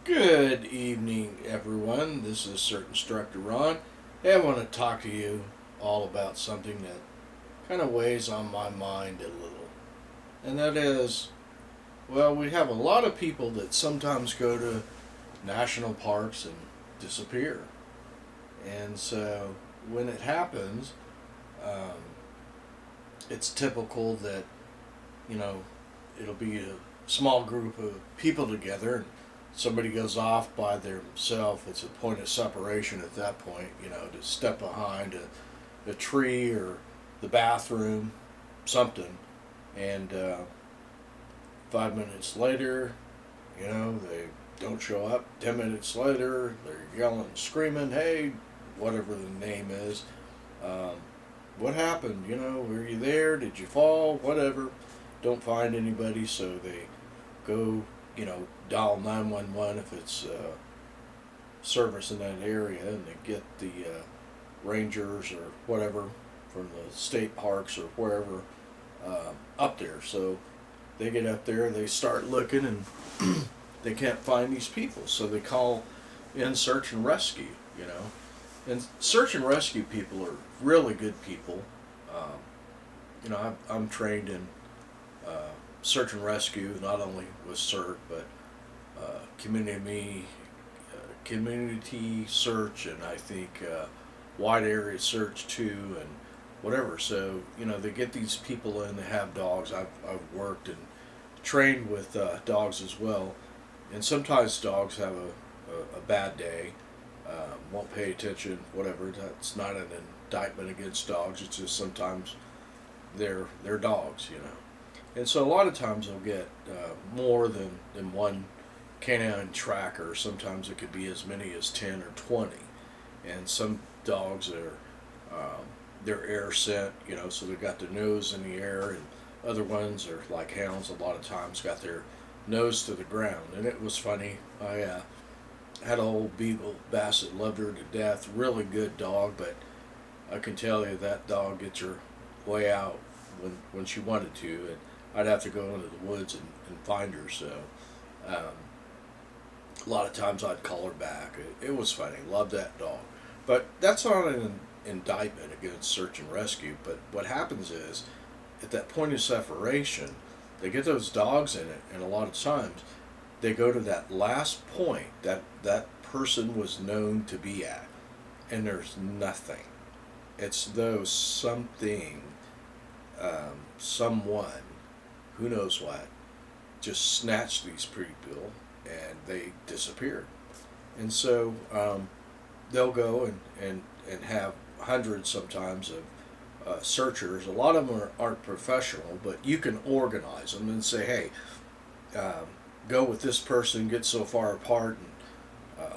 Good evening, everyone. This is CERT Instructor Ron. Hey, I want to talk to you all about something that kind of weighs on my mind a little. And that is, well, we have a lot of people that sometimes go to national parks and disappear. And so when it happens, um, it's typical that, you know, it'll be a small group of people together and somebody goes off by themselves. It's a point of separation at that point, to step behind a tree or the bathroom, something. And 5 minutes later, they don't show up. 10 minutes later, they're yelling and screaming, hey, whatever the name is. Um, what happened? Were you there? Did you fall? Whatever. Don't find anybody, so they go, dial 911 if it's service in that area, and they get the rangers or whatever from the state parks or wherever up there. So they get up there, they start looking, and they can't find these people. So they call in search and rescue, And search and rescue people are really good people. I'm trained in search and rescue, not only with CERT, but community search, and I think wide area search too, and whatever. So they get these people in. They have dogs. I've worked and trained with dogs as well, and sometimes dogs have a bad day, won't pay attention, whatever. That's not an indictment against dogs. It's just sometimes they're dogs. And so a lot of times they'll get more than one canine tracker. Sometimes it could be as many as 10 or 20. And some dogs are they're air scent, so they've got their nose in the air, and other ones are like hounds. A lot of times got their nose to the ground. And it was funny. I had an old beagle basset, loved her to death. Really good dog, but I can tell you that dog gets her way out when she wanted to, and I'd have to go into the woods and find her. So a lot of times I'd call her back. It was funny. Loved that dog. But that's not an indictment against search and rescue. But what happens is, at that point of separation, they get those dogs in it, and a lot of times they go to that last point that person was known to be at, and there's nothing. It's though something, someone, who knows what, just snatched these people and they disappeared. And so they'll go and have hundreds sometimes of searchers. A lot of them aren't professional, but you can organize them and say, hey, go with this person, get so far apart, and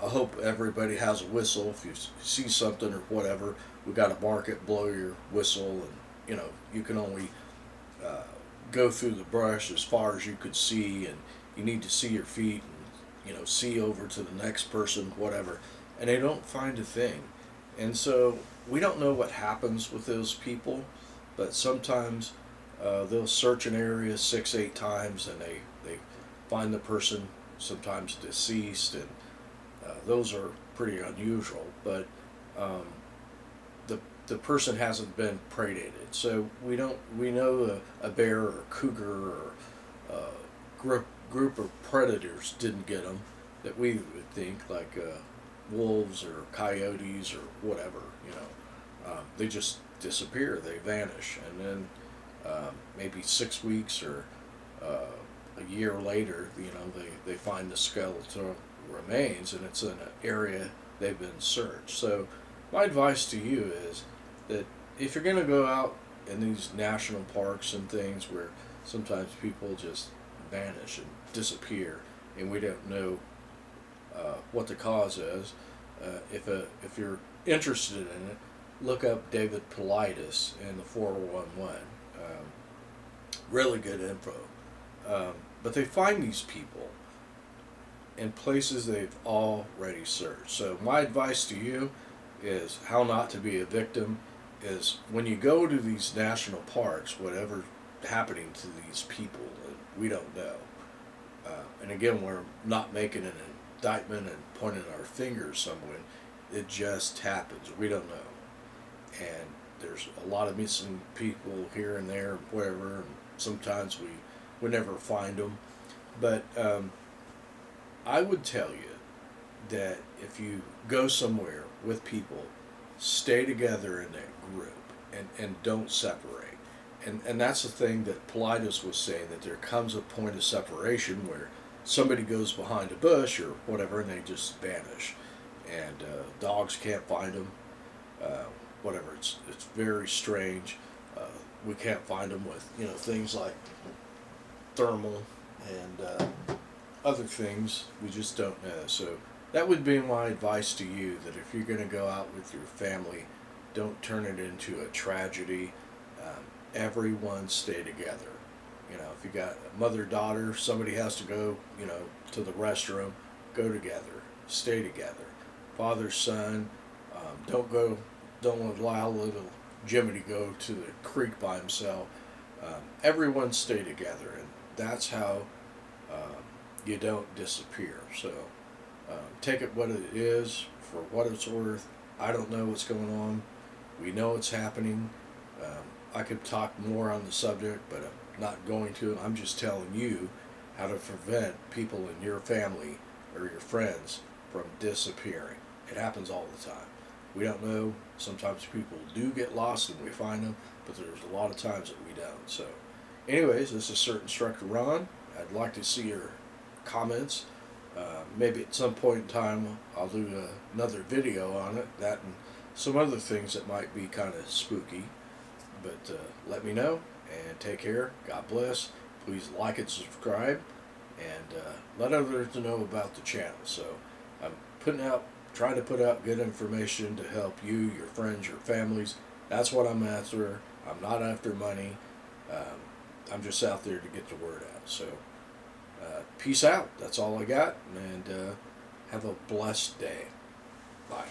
I hope everybody has a whistle. If you see something or whatever, we got to mark it, blow your whistle, and you can only go through the brush as far as you could see, and you need to see your feet, and see over to the next person, whatever. And they don't find a thing. And so we don't know what happens with those people, but sometimes they'll search an area 6-8 times, and they find the person, sometimes deceased, and those are pretty unusual. But the person hasn't been predated, so we know a bear or a cougar or a group of predators didn't get them that we would think, like wolves or coyotes or whatever. They just disappear, they vanish, and then maybe 6 weeks or a year later, they find the skeletal remains, and it's in an area they've been searched. So my advice to you is that if you're going to go out in these national parks and things where sometimes people just vanish and disappear, and we don't know what the cause is, if you're interested in it, look up David Politis and the 411. Really good info. But they find these people in places they've already searched. So my advice to you is how not to be a victim is when you go to these national parks, whatever's happening to these people, we don't know. And again, we're not making an indictment and pointing our fingers somewhere. It just happens. We don't know. And there's a lot of missing people here and there, whatever. And sometimes we never find them. But I would tell you that if you go somewhere with people, stay together in that group and don't separate. And that's the thing that Politis was saying, that there comes a point of separation where somebody goes behind a bush or whatever and they just vanish. And dogs can't find them. Whatever, it's very strange. We can't find them with things like thermal and other things. We just don't know. So that would be my advice to you, that if you're going to go out with your family, don't turn it into a tragedy. Everyone stay together. If you got a mother-daughter, somebody has to go, to the restroom, go together, stay together. Father, son, don't allow little Jimmy to go to the creek by himself. Everyone stay together, and that's how you don't disappear. So take it what it is for what it's worth. I don't know what's going on. We know it's happening. I could talk more on the subject, but I'm not going to. I'm just telling you how to prevent people in your family or your friends from disappearing. It happens all the time. We don't know. Sometimes people do get lost and we find them, but there's a lot of times that we don't. So anyways, this is CERT Instructor Ron. I'd like to see your comments. Maybe at some point in time I'll do another video on it, that and some other things that might be kind of spooky. But let me know, and take care. God bless. Please like and subscribe, and let others know about the channel. So I'm trying to put out good information to help you, your friends, your families. That's what I'm after. I'm not after money. I'm just out there to get the word out. So peace out. That's all I got, and have a blessed day. Bye.